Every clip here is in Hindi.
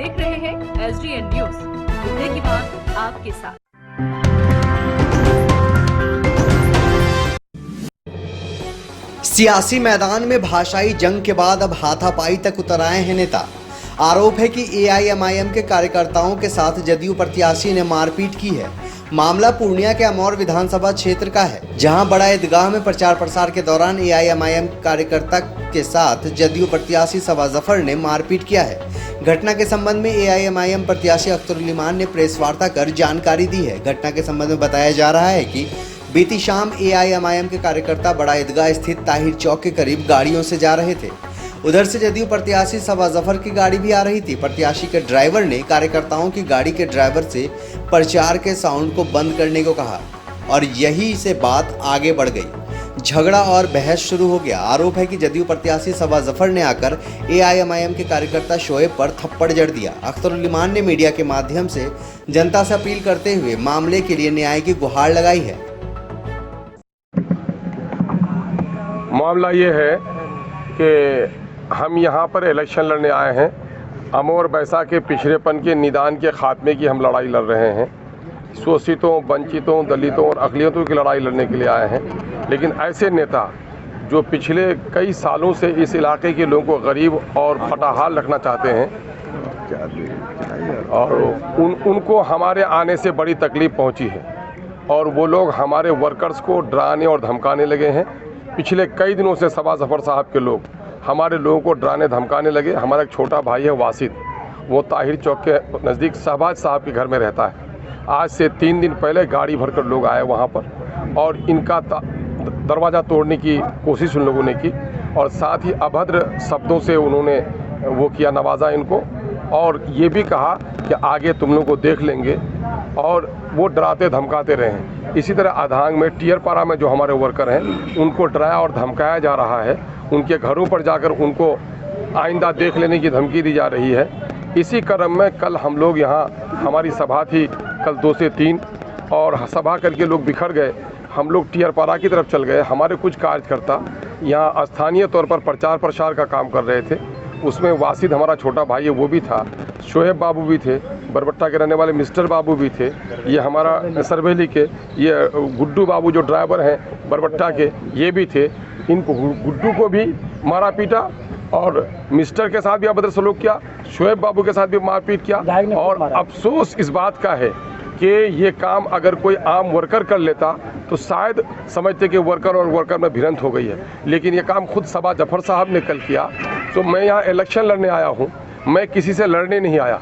देख रहे हैं SDN न्यूज, मुद्दे की बात आपके साथ। सियासी मैदान में भाषाई जंग के बाद अब हाथापाई तक उतर आए हैं नेता। आरोप है कि AIMIM के कार्यकर्ताओं के साथ जदयू प्रत्याशी ने मारपीट की है। मामला पूर्णिया के अमौर विधानसभा क्षेत्र का है, जहां बड़ा ईदगाह में प्रचार प्रसार के दौरान AIMIM कार्यकर्ता के साथ जदयू प्रत्याशी सबा जफर ने मारपीट किया है। घटना के संबंध में AIMIM प्रत्याशी अख्तरुल ने प्रेस वार्ता कर जानकारी दी है। घटना के संबंध में बताया जा रहा है कि बीती शाम AIMIM के कार्यकर्ता बड़ा ईदगाह स्थित ताहिर चौक के करीब गाड़ियों से जा रहे थे। उधर से जदयू प्रत्याशी सबा जफर की गाड़ी भी आ रही थी। प्रत्याशी के ड्राइवर ने कार्यकर्ताओं की गाड़ी के ड्राइवर से प्रचार के साउंड को बंद करने को कहा और यही से बात आगे बढ़ गई। झगड़ा और बहस शुरू हो गया। आरोप है कि जदयू प्रत्याशी सबा जफर ने आकर AIMIM के कार्यकर्ता शोएब पर थप्पड़ जड़ दिया। अख्तरुल ने मीडिया के माध्यम से जनता से अपील करते हुए मामले के लिए न्याय की गुहार लगाई है। मामला ये है कि हम यहाँ पर इलेक्शन लड़ने आए हैं। अमौर बैसा के पिछड़ेपन के निदान के खात्मे की हम लड़ाई लड़ रहे हैं। शोषितों, वंचितों, दलितों और अक़लियतों की लड़ाई लड़ने के लिए आए हैं। लेकिन ऐसे नेता जो पिछले कई सालों से इस इलाके के लोगों को गरीब और फटाहाल रखना चाहते हैं और उनको हमारे आने से बड़ी तकलीफ़ पहुँची है और वो लोग हमारे वर्कर्स को डराने और धमकाने लगे हैं। पिछले कई दिनों से सबा जफर साहब के लोग हमारे लोगों को डराने धमकाने लगे। हमारा एक छोटा भाई है वासिद, वो ताहिर चौक के नज़दीक शहबाज साहब के घर में रहता है। आज से 3 दिन पहले गाड़ी भरकर लोग आए वहाँ पर और इनका दरवाज़ा तोड़ने की कोशिश उन लोगों ने की और साथ ही अभद्र शब्दों से उन्होंने वो किया, नवाजा इनको और ये भी कहा कि आगे तुम लोगों को देख लेंगे और वो डराते धमकाते रहे। इसी तरह आधांग में टियरपाड़ा में जो हमारे वर्कर हैं उनको डराया और धमकाया जा रहा है। उनके घरों पर जाकर उनको आइंदा देख लेने की धमकी दी जा रही है। इसी क्रम में कल हम लोग यहाँ हमारी सभा थी कल 2 से 3 और सभा करके लोग बिखर गए। हम लोग टियरपाड़ा की तरफ चल गए। हमारे कुछ कार्यकर्ता यहाँ स्थानीय तौर पर प्रचार प्रसार का काम कर रहे थे। उसमें वासिद हमारा छोटा भाई है वो भी था, शोएब बाबू भी थे, बरबट्टा के रहने वाले मिस्टर बाबू भी थे, ये हमारा सरवेली के ये गुड्डू बाबू जो ड्राइवर हैं बरबट्टा के ये भी थे। इनको गुड्डू को भी मारा पीटा और मिस्टर के साथ भी अभद्र सलूक किया, शोएब बाबू के साथ भी मारपीट किया। और अफसोस इस बात का है कि ये काम अगर कोई आम वर्कर कर लेता तो शायद समझते कि वर्कर और वर्कर में भिड़ंत हो गई है, लेकिन ये काम खुद सबा जफर साहब ने कल किया। तो मैं यहाँ इलेक्शन लड़ने आया हूँ, मैं किसी से लड़ने नहीं आया।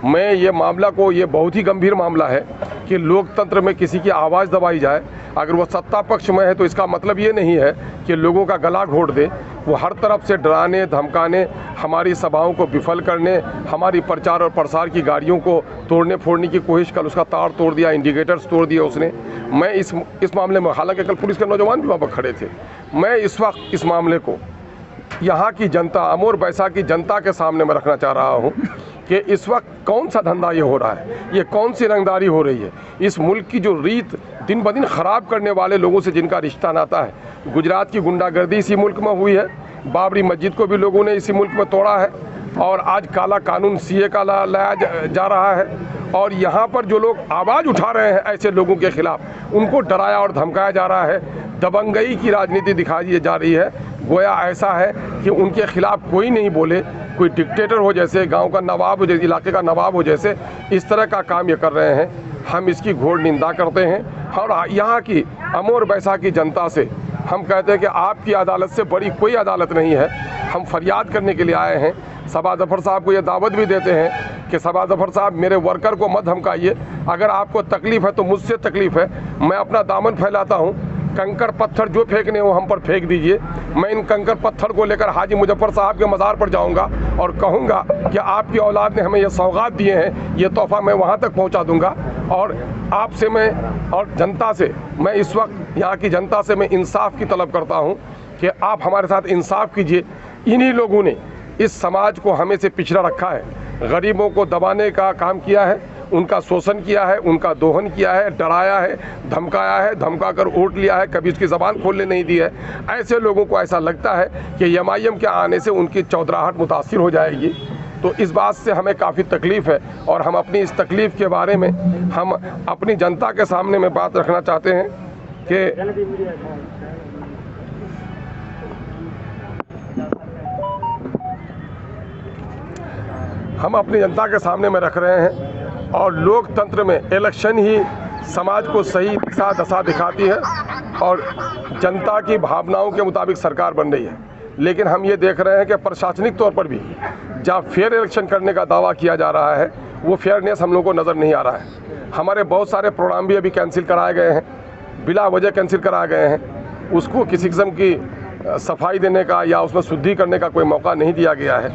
मैं ये मामला को, ये बहुत ही गंभीर मामला है कि लोकतंत्र में किसी की आवाज़ दबाई जाए। अगर वो सत्ता पक्ष में है तो इसका मतलब ये नहीं है कि लोगों का गला घोट दे। वो हर तरफ से डराने धमकाने, हमारी सभाओं को विफल करने, हमारी प्रचार और प्रसार की गाड़ियों को तोड़ने फोड़ने की कोशिश। कल उसका तार तोड़ दिया, इंडिकेटर्स तोड़ दिया उसने। मैं इस मामले में, हालांकि कल पुलिस के नौजवान भी वहाँ पर खड़े थे, मैं इस वक्त इस मामले को यहाँ की जनता, अमौर बैसा की जनता के सामने मैं रखना चाह रहा हूँ कि इस वक्त कौन सा धंधा ये हो रहा है, ये कौन सी रंगदारी हो रही है। इस मुल्क की जो रीत दिन ब दिन ख़राब करने वाले लोगों से जिनका रिश्ता नाता है। गुजरात की गुंडागर्दी इसी मुल्क में हुई है, बाबरी मस्जिद को भी लोगों ने इसी मुल्क में तोड़ा है और आज काला कानून CA का लाया जा रहा है। और यहाँ पर जो लोग आवाज़ उठा रहे हैं ऐसे लोगों के ख़िलाफ़, उनको डराया और धमकाया जा रहा है। दबंगई की राजनीति दिखाई जा रही है। गोया ऐसा है कि उनके खिलाफ़ कोई नहीं बोले, कोई डिक्टेटर हो जैसे, गांव का नवाब हो जैसे, इलाके का नवाब हो जैसे, इस तरह का काम ये कर रहे हैं। हम इसकी घोर निंदा करते हैं और यहाँ की अमौर बैसा की जनता से हम कहते हैं कि आपकी अदालत से बड़ी कोई अदालत नहीं है। हम फरियाद करने के लिए आए हैं। सबा जफर साहब को ये दावत भी देते हैं कि सबा जफर साहब मेरे वर्कर को मत धमकाइए। अगर आपको तकलीफ़ है तो मुझसे तकलीफ़ है, मैं अपना दामन फैलाता हूँ। कंकर पत्थर जो फेंकने हो हम पर फेंक दीजिए। मैं इन कंकर पत्थर को लेकर हाजी मुजफ्फर साहब के मज़ार पर जाऊंगा और कहूंगा कि आपकी औलाद ने हमें ये सौगात दिए हैं, ये तोहफा मैं वहां तक पहुंचा दूंगा। और आपसे मैं और जनता से, मैं इस वक्त यहाँ की जनता से मैं इंसाफ की तलब करता हूँ कि आप हमारे साथ इंसाफ कीजिए। इन्हीं लोगों ने इस समाज को हमें से पिछड़ा रखा है, गरीबों को दबाने का काम किया है, उनका शोषण किया है, उनका दोहन किया है, डराया है, धमकाया है, धमका कर वोट लिया है, कभी उसकी ज़बान खोलने नहीं दी है। ऐसे लोगों को ऐसा लगता है कि MIM के आने से उनकी चौधराहट मुतासिर हो जाएगी। तो इस बात से हमें काफ़ी तकलीफ़ है और हम अपनी इस तकलीफ़ के बारे में हम अपनी जनता के सामने में बात रखना चाहते हैं कि हम अपनी जनता के सामने में रख रहे हैं और लोकतंत्र में इलेक्शन ही समाज को सही दिशा दशा दिखाती है और जनता की भावनाओं के मुताबिक सरकार बन रही है। लेकिन हम ये देख रहे हैं कि प्रशासनिक तौर पर भी जहाँ फेयर इलेक्शन करने का दावा किया जा रहा है वो फेयरनेस हम लोगों को नज़र नहीं आ रहा है। हमारे बहुत सारे प्रोग्राम भी अभी कैंसिल कराए गए हैं, बिला वजह कैंसिल कराए गए हैं। उसको किसी किस्म की सफाई देने का या उसमें शुद्धि करने का कोई मौका नहीं दिया गया है।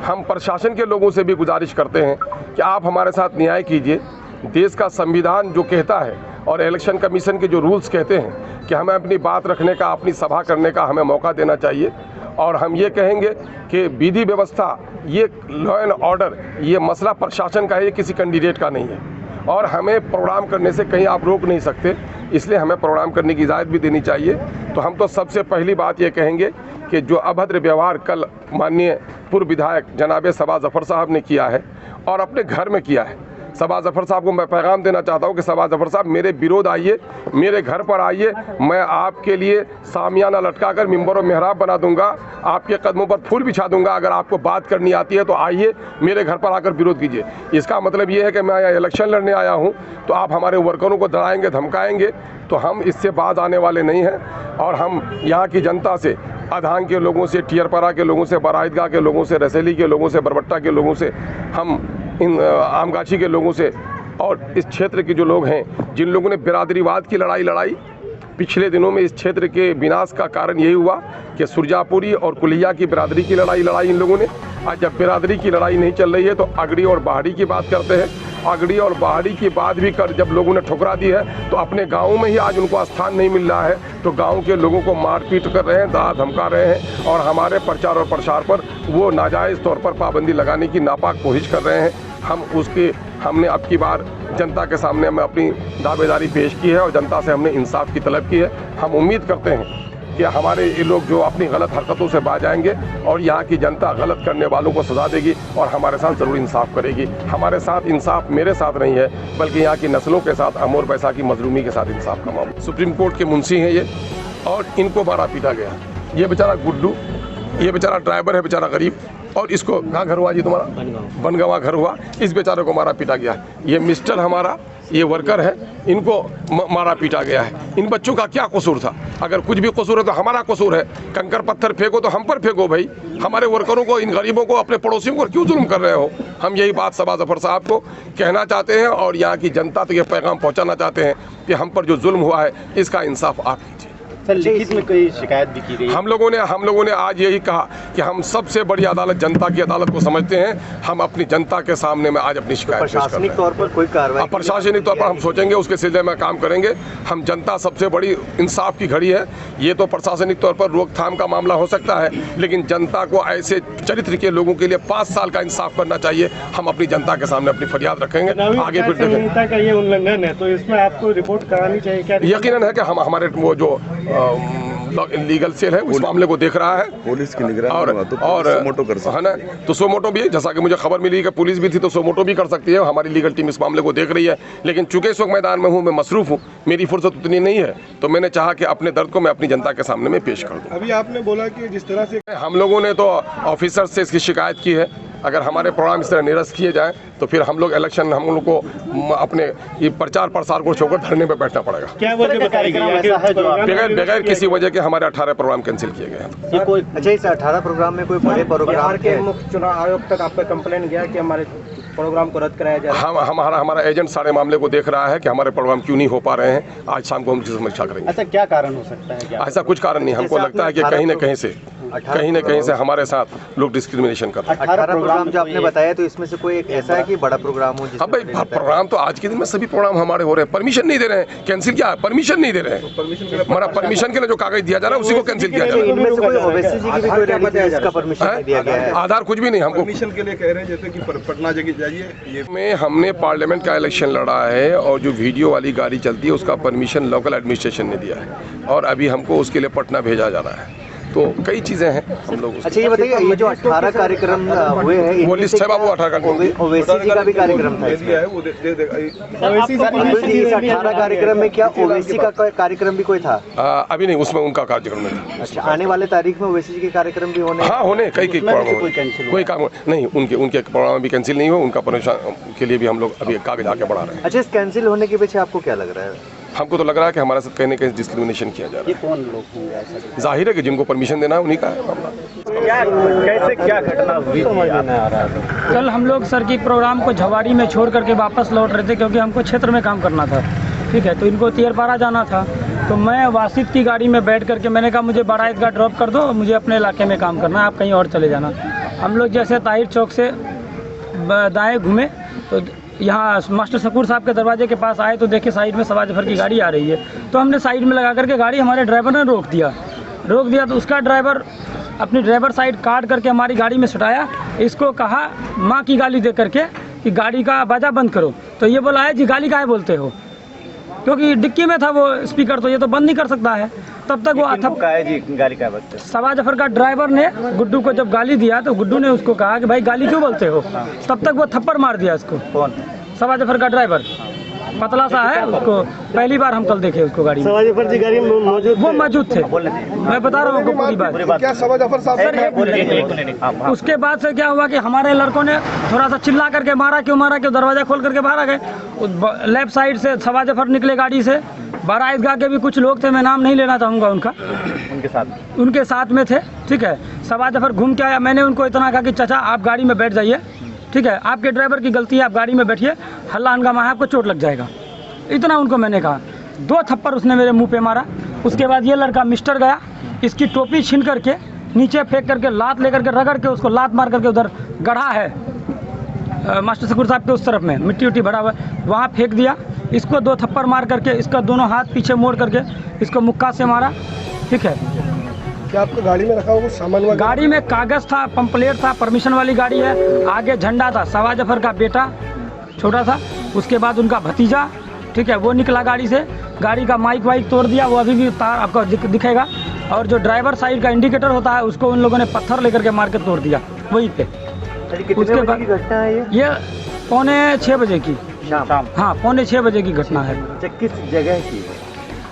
हम प्रशासन के लोगों से भी गुजारिश करते हैं कि आप हमारे साथ न्याय कीजिए। देश का संविधान जो कहता है और इलेक्शन कमीशन के जो रूल्स कहते हैं कि हमें अपनी बात रखने का, अपनी सभा करने का हमें मौका देना चाहिए। और हम ये कहेंगे कि विधि व्यवस्था, ये लॉ एंड ऑर्डर, ये मसला प्रशासन का है, ये किसी कैंडिडेट का नहीं है। और हमें प्रोग्राम करने से कहीं आप रोक नहीं सकते, इसलिए हमें प्रोग्राम करने की इजाज़त भी देनी चाहिए। तो हम तो सबसे पहली बात ये कहेंगे कि जो अभद्र व्यवहार कल माननीय पूर्व विधायक जनाब सबा जफ़र साहब ने किया है और अपने घर में किया है, सबा जफ़र साहब को मैं पैगाम देना चाहता हूं कि सबा जफ़र साहब मेरे विरोध आइए, मेरे घर पर आइए, मैं आपके लिए सामियाना लटकाकर मिंबर और मेहराब बना दूंगा, आपके कदमों पर फूल बिछा दूंगा। अगर आपको बात करनी आती है तो आइए, मेरे घर पर आकर विरोध कीजिए। इसका मतलब ये है कि मैं यहाँ इलेक्शन लड़ने आया हूँ तो आप हमारे वर्करों को डराएंगे, धमकाएंगे, तो हम इससे बाज आने वाले नहीं हैं। और हम यहाँ की जनता से, आधांग के लोगों से, टियरपरा के लोगों से, बराईदगाह के लोगों से, रसेली के लोगों से, बरबट्टा के लोगों से, हम इन आमगाछी के लोगों से और इस क्षेत्र के जो लोग हैं जिन लोगों ने बिरादरीवाद की लड़ाई पिछले दिनों में, इस क्षेत्र के विनाश का कारण यही हुआ कि सुरजापुरी और कुलिया की बिरादरी की लड़ाई इन लोगों ने। आज जब बिरादरी की लड़ाई नहीं चल रही है तो अगड़ी और बाहड़ी की बात करते हैं। अगड़ी और बाहड़ी की बात भी कर जब लोगों ने ठुकरा दी है तो अपने गाँव में ही आज उनको स्थान नहीं मिल रहा है, तो गाँव के लोगों को मारपीट कर रहे हैं, डरा धमका रहे हैं और हमारे प्रचार और प्रसार पर वो नाजायज़ तौर पर पाबंदी लगाने की नापाक कोशिश कर रहे हैं। हमने अब की बार जनता के सामने हमें अपनी दावेदारी पेश की है और जनता से हमने इंसाफ की तलब की है। हम उम्मीद करते हैं कि हमारे ये लोग जो अपनी गलत हरकतों से बाज आएंगे और यहाँ की जनता गलत करने वालों को सजा देगी और हमारे साथ ज़रूर इंसाफ करेगी। हमारे साथ इंसाफ मेरे साथ नहीं है बल्कि यहाँ की नस्लों के साथ, अमोर पैसा की मजलूमी के साथ इंसाफ का मामला। सुप्रीम कोर्ट के मुंशी हैं ये और इनको मारा पीटा गया। ये बेचारा गुड्डू, ये बेचारा ड्राइवर है, बेचारा गरीब, और इसको कहाँ घर हुआ जी तुम्हारा? बनगावा घर हुआ। इस बेचारे को मारा पीटा गया है। ये मिस्टर हमारा, ये वर्कर है, इनको मारा पीटा गया है। इन बच्चों का क्या कसूर था? अगर कुछ भी कसूर है तो हमारा कसूर है। कंकर पत्थर फेंको तो हम पर फेंको भाई। हमारे वर्करों को, इन गरीबों को, अपने पड़ोसियों को क्यों जुल्म कर रहे हो? हम यही बात सबा जफ़र साहब को कहना चाहते हैं और यहाँ की जनता तक ये पैगाम पहुँचाना चाहते हैं कि हम पर जो जुल्म हुआ है इसका इंसाफ आप कीजिए। सर, लिखित में कोई शिकायत भी की गई? हम लोगों ने आज यही कहा कि हम सबसे बड़ी अदालत जनता की अदालत को समझते हैं। हम अपनी जनता के सामने में आज अपनी शिकायत पेश कर रहे हैं। प्रशासनिक तौर पर कोई कार्रवाई? प्रशासनिक तौर पर हम सोचेंगे, उसके सिलसिले में काम करेंगे। हम जनता सबसे बड़ी इंसाफ की घड़ी है। ये तो प्रशासनिक तौर पर रोकथाम का मामला हो सकता है, लेकिन जनता को ऐसे चरित्र के लोगों के लिए 5 साल का इंसाफ करना चाहिए। हम अपनी जनता के सामने अपनी फरियाद रखेंगे। आगे फिर संहिता का ये उल्लंघन है तो इसमें आपको रिपोर्ट करानी चाहिए क्या? यकीनन है कि हम हमारे वो जो लीगल सेल है उस मामले को देख रहा है। पुलिस की निगरानी और सोमोटो कर सकती है ना, तो सोमोटो भी, जैसा कि मुझे खबर मिली कि पुलिस भी थी तो सोमोटो भी कर सकती है। हमारी लीगल टीम इस मामले को देख रही है, लेकिन चूंकि इस वक्त मैदान में हूँ, मैं मसरूफ़ हूँ, मेरी फुर्सत उतनी नहीं है, तो मैंने चाहा कि अपने दर्द को मैं अपनी जनता के सामने में पेश कर दूँ। अभी आपने बोला कि जिस तरह से हम लोगों ने तो ऑफिसर से इसकी शिकायत की है। अगर हमारे प्रोग्राम इस तरह निरस्त किए जाएँ तो फिर हम लोग इलेक्शन, हम लोग को अपने ये प्रचार प्रसार को छोड़कर धरने पे बैठना पड़ेगा। क्या वजह बताई गई है? बगैर किसी वजह के हमारे 18 प्रोग्राम कैंसिल किए गए हैं। ये कोई अच्छा, इस 18 प्रोग्राम में कोई बड़े प्रोग्राम के मुख्य चुनाव आयोग तक आप पे कंप्लेंट गया कि हमारे प्रोग्राम को रद्द कराया जा रहा है? हमारा एजेंट सारे मामले को देख रहा है कि हमारे प्रोग्राम क्यों नहीं हो पा रहे हैं। आज शाम को हम इसकी समीक्षा करेंगे। ऐसा क्या कारण हो सकता है? ऐसा कुछ कारण नहीं, हमको लगता है कि कहीं न कहीं से हमारे साथ लोग डिस्क्रिमिनेशन कर रहे हैं। 18 प्रोग्राम जो आपने बताया, तो इसमें से कोई एक ऐसा है कि बड़ा प्रोग्राम हो? अब भाई प्रोग्राम तो आज के दिन में सभी प्रोग्राम हमारे हो रहे हैं। परमिशन नहीं दे रहे हैं, कैंसिल क्या? परमिशन नहीं दे रहे हैं। हमारा परमिशन के लिए जो कागज दिया जा रहा है उसी को कैंसिल किया जा रहा है। इनमें से कोई ओवैसी जी की भी कोई रैली थी जिसका परमिशन नहीं दिया गया है? आधार कुछ भी नहीं। हमको परमिशन के लिए कह रहे हैं जैसे कि पटना जगह जाइए। में हमने पार्लियामेंट का इलेक्शन लड़ा है और जो वीडियो वाली गाड़ी चलती है उसका परमिशन लोकल एडमिनिस्ट्रेशन ने दिया है और अभी हमको उसके लिए पटना भेजा जा रहा है। तो कई चीज़ें हैं हम लोग अच्छा ये बताइए, ये जो 18 कार्यक्रम हुए हैं, वो लिस्ट है बाबू, 18 कार्यक्रम। ओवैसी जी का भी कार्यक्रम था इसमें। है वो दे देगा। अतुल जी, इस 18 कार्यक्रम में क्या ओवैसी का कार्यक्रम भी कोई था? अभी नहीं, उसमें उनका कार्यक्रम नहीं था। अच्छा, आने वाले तारीख में ओवैसी जी के कार्यक्रम भी होने? हाँ होने, कई प्रोग्राम, कोई काम नहीं, उनके प्रोग्राम भी कैंसिल नहीं हुए, उनका परेशान के लिए भी हम लोग अभी कागज आके बढ़ा रहे हैं। अच्छा, इस कैंसिल होने के पीछे आपको क्या लग रहा है? हमको तो लग रहा है कि हमारे साथ कहीं ना कहीं डिस्क्रिमिनेशन किया जा रहा है। ये कौन लोग होंगे ऐसा? जाहिर है कि जिनको परमिशन देना है उन्हीं का है मामला। क्या घटना हुई? समझ में नहीं आ रहा है। कल हम लोग सर की प्रोग्राम को झवाड़ी में छोड़ करके वापस लौट रहे थे, क्योंकि हमको क्षेत्र में काम करना था, ठीक है। तो इनको तियरपाड़ा जाना था, तो मैं वासित की गाड़ी में बैठ करके मैंने कहा मुझे बड़ा ईदगाह ड्रॉप कर दो, मुझे अपने इलाके में काम करना है, आप कहीं और चले जाना। हम लोग जैसे ताहिर चौक से दाएँ घूमे तो यहाँ मास्टर शकूर साहब के दरवाजे के पास आए तो देखे साइड में सवा जफर की गाड़ी आ रही है, तो हमने साइड में लगा करके गाड़ी, हमारे ड्राइवर ने रोक दिया तो उसका ड्राइवर अपनी ड्राइवर साइड काट करके हमारी गाड़ी में सुटाया, इसको कहा माँ की गाली दे करके कि गाड़ी का बाजा बंद करो। तो ये बोला है जी गाली काहे बोलते हो, क्योंकि डिक्की में था वो स्पीकर, तो ये तो बंद नहीं कर सकता है। तब तक वो गाली का वक्त सवा जफर का ड्राइवर ने गुड्डू को जब गाली दिया तो गुड्डू ने उसको कहा कि भाई गाली क्यों बोलते हो, तब तक वो थप्पड़ मार दिया उसको। कौन? सवा जफर का ड्राइवर, पतला सा है, उसको पहली बार हम कल देखे उसको गाड़ी में। सवा जफर जी गाड़ी में मौजूद थे, मैं बता रहा हूँ आपको पूरी बात। क्या सवा जफर साहब? उसके बाद से क्या हुआ कि हमारे लड़कों ने थोड़ा सा चिल्ला करके मारा, क्यों दरवाजा खोल करके बाहर आ गए। लेफ्ट साइड से सवा जफर निकले गाड़ी से, बड़ा ईदगाह के भी कुछ लोग थे, मैं नाम नहीं लेना चाहूँगा उनका, उनके साथ में थे, ठीक है। सवा जफर घूम के आया, मैंने उनको इतना कहा कि चाचा आप गाड़ी में बैठ जाइए, ठीक है, आपके ड्राइवर की गलती है, आप गाड़ी में बैठिए, हल्ला हंगामा है, आपको चोट लग जाएगा, इतना उनको मैंने कहा। 2 थप्पड़ उसने मेरे मुंह पे मारा। उसके बाद ये लड़का मिस्टर गया, इसकी टोपी छीन करके नीचे फेंक करके लात लेकर के रगड़ के उसको लात मार करके उधर गढ़ा है मास्टर शकूर साहब के उस तरफ में मिट्टी उट्टी भरा हुआ है, वहाँ फेंक दिया। इसको 2 थप्पड़ मार करके इसका दोनों हाथ पीछे मोड़ करके इसको मुक्का से मारा, ठीक है। क्या आपको गाड़ी में रखा हुआ सामान? गाड़ी में कागज था, पंपलेट था, परमिशन वाली गाड़ी है, आगे झंडा था, सवा जफर का बेटा छोटा था, उसके बाद उनका भतीजा, ठीक है, वो निकला गाड़ी से, गाड़ी का माइक वाइक तोड़ दिया, वो अभी भी तार आपको दिखेगा। और जो ड्राइवर साइड का इंडिकेटर होता है उसको उन लोगों ने पत्थर लेकर के मार के तोड़ दिया वहीं पे। उसके बाद की घटना है ये 5:45 बजे की शाम? हाँ, 5:45 बजे की घटना है। किस जगह की?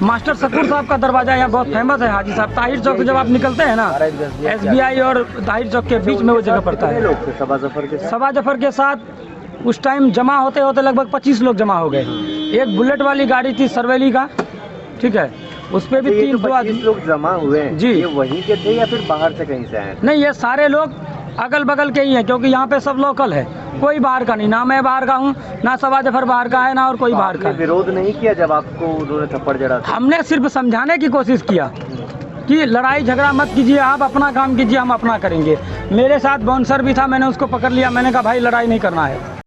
मास्टर शकूर साहब का दरवाजा यहाँ बहुत फेमस है, हाजी साहब। ताहिर चौक से जब आप निकलते हैं ना, SBI और ताहिर चौक के बीच में वो जगह पड़ता है। लोग थे सवा जफर के साथ उस टाइम जमा होते होते लगभग 25 लोग जमा हो गए। एक बुलेट वाली गाड़ी थी सरवेली का, ठीक है, उस पर भी 3-2 लोग जमा हुए हैं जी। ये वहीं के थे या फिर बाहर से कहीं से आए? नहीं, ये सारे लोग अगल बगल के ही हैं, क्योंकि यहाँ पे सब लोकल है, कोई बाहर का नहीं, ना मैं बाहर का हूँ, ना सवा जफर बाहर का है, ना और कोई बाहर का। विरोध नहीं किया जब आपको उन्होंने थप्पड़ जड़ा? हमने सिर्फ समझाने की कोशिश किया कि लड़ाई झगड़ा मत कीजिए, आप अपना काम कीजिए, हम अपना करेंगे। मेरे साथ बाउंसर भी था, मैंने उसको पकड़ लिया, मैंने कहा भाई लड़ाई नहीं करना है।